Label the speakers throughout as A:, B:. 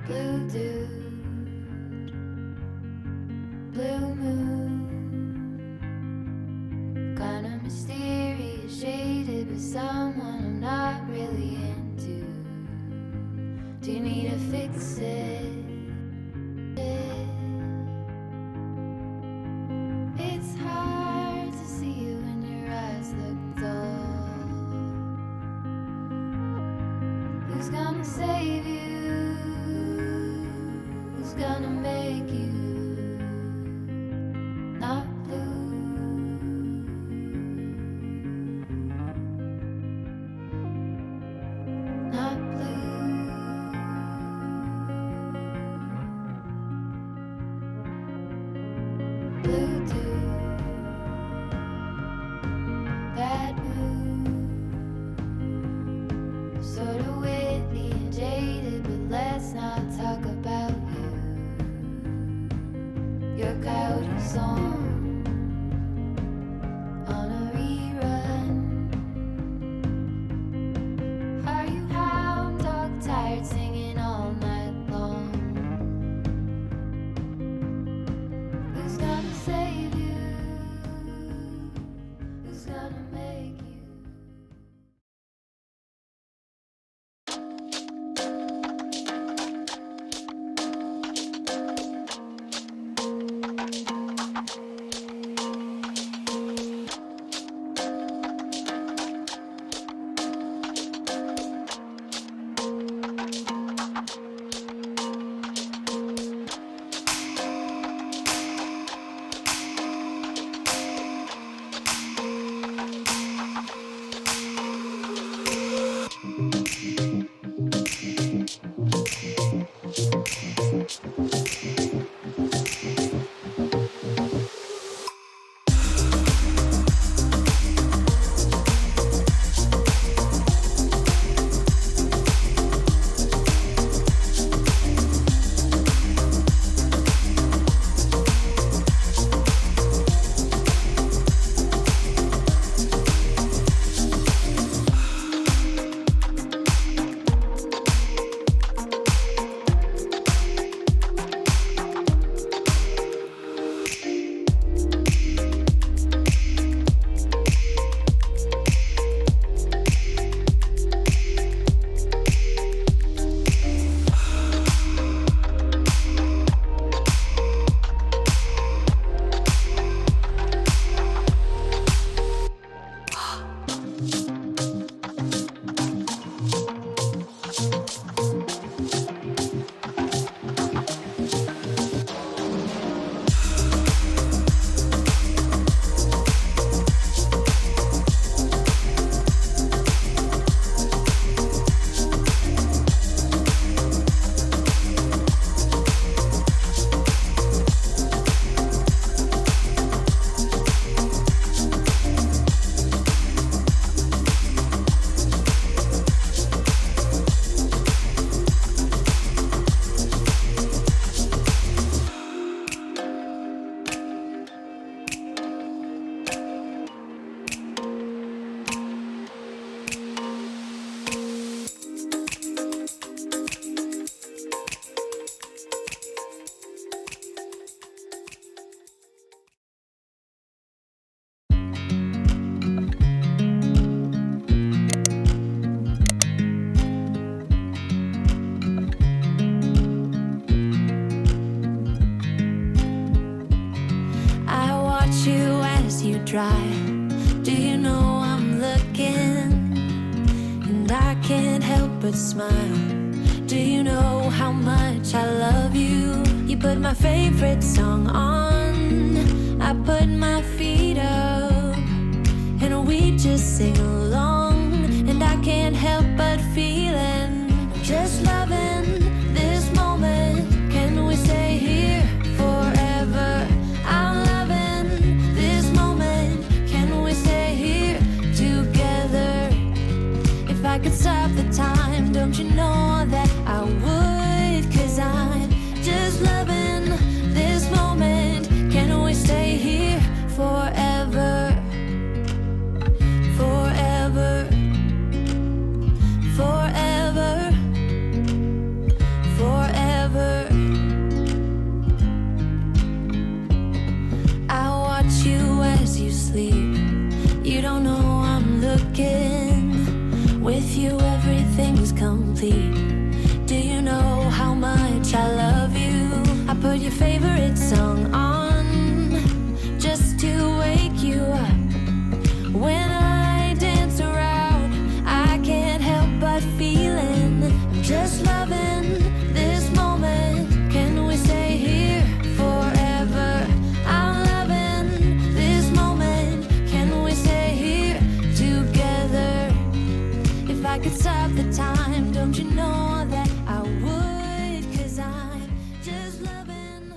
A: Blue dude, blue moon, kinda mysterious, shaded with someone I'm not really into. Do you need to fix it? It's hard to see you when your eyes look dull. Who's gonna save you? Who's gonna make you not blue? Not blue. Blue dude, bad mood, sorta witty and jaded, but let's not talk about you. Your coyote song on a rerun. Are you hound dog tired, singing all night long? Who's gonna save you? Who's gonna make you?
B: drive. Do you know I'm looking? And I can't help but smile. Do you know how much I love you? You put my favorite song on, I put my feet up, and we just sing along. And I can't help but feeling, just loving this moment. Can we stay here forever? I'm loving this moment. Can we stay here together? If I could stop the time, don't you know that I would? 'Cause I'm just loving this moment. Can we stay here forever? Forever. put your favorite song on just to wake you up. When I dance around, I can't help but feeling I'm just loving this moment. Can we stay here forever? I'm loving this moment. Can we stay here together? If I could stop the time, don't you know that I would? 'Cause I'm just loving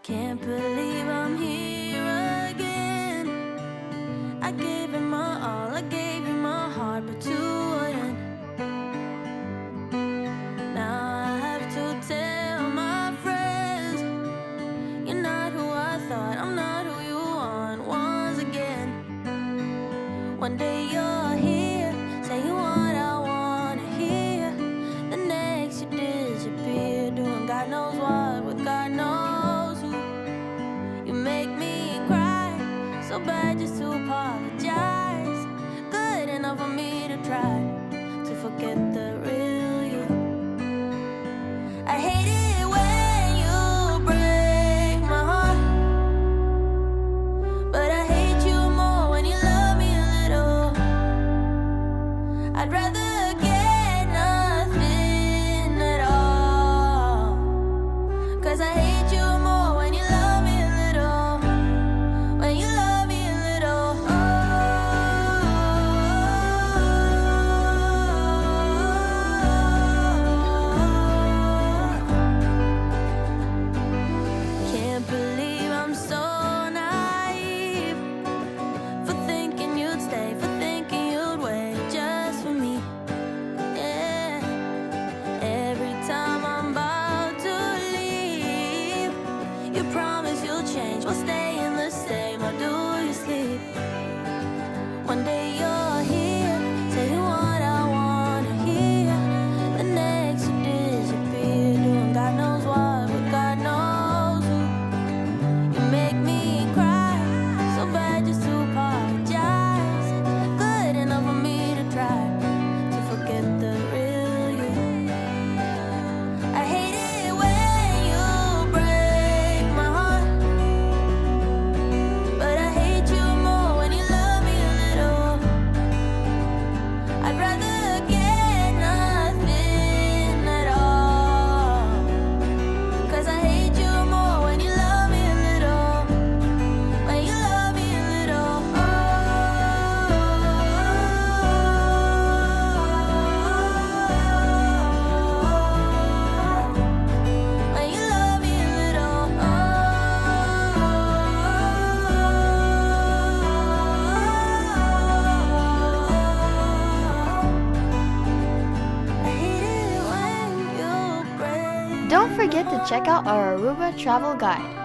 B: Can't believe I'm here again. I gave it my all, I gave you my heart, but you wouldn't. Now I have to tell my friends, you're not who I thought, I'm not who you want once again. One day you're here, saying what I wanna hear. The next you disappear, doing God knows what with God knows who. You make me cry, so bad just to apologize. Good enough for me to try to forget the real you. I hate it when you break my heart, but I hate you more when you love me a little. I'd rather get nothing at all, 'cause I hate you more when you love me a little. When you love me a little. Can't believe I'm so naive for thinking you'd stay, for thinking you'd wait just for me. Yeah. Every time I'm about to leave, you promise you'll change, we'll stay in the same, or do you sleep? One day you're here, saying what I wanna hear. The next you disappear, doing God knows what with God knows who. You make me cry, so bad just to apologize. Good enough for me to try to forget the real you. I hate it when you break my heart, but I hate you more when you love me a little. I'd rather get nothing at all, 'cause I hate you more when you love me a little. When you love me a little. When you love me a little. I hate it when you break.
A: Don't forget to check out our Aruba travel guide.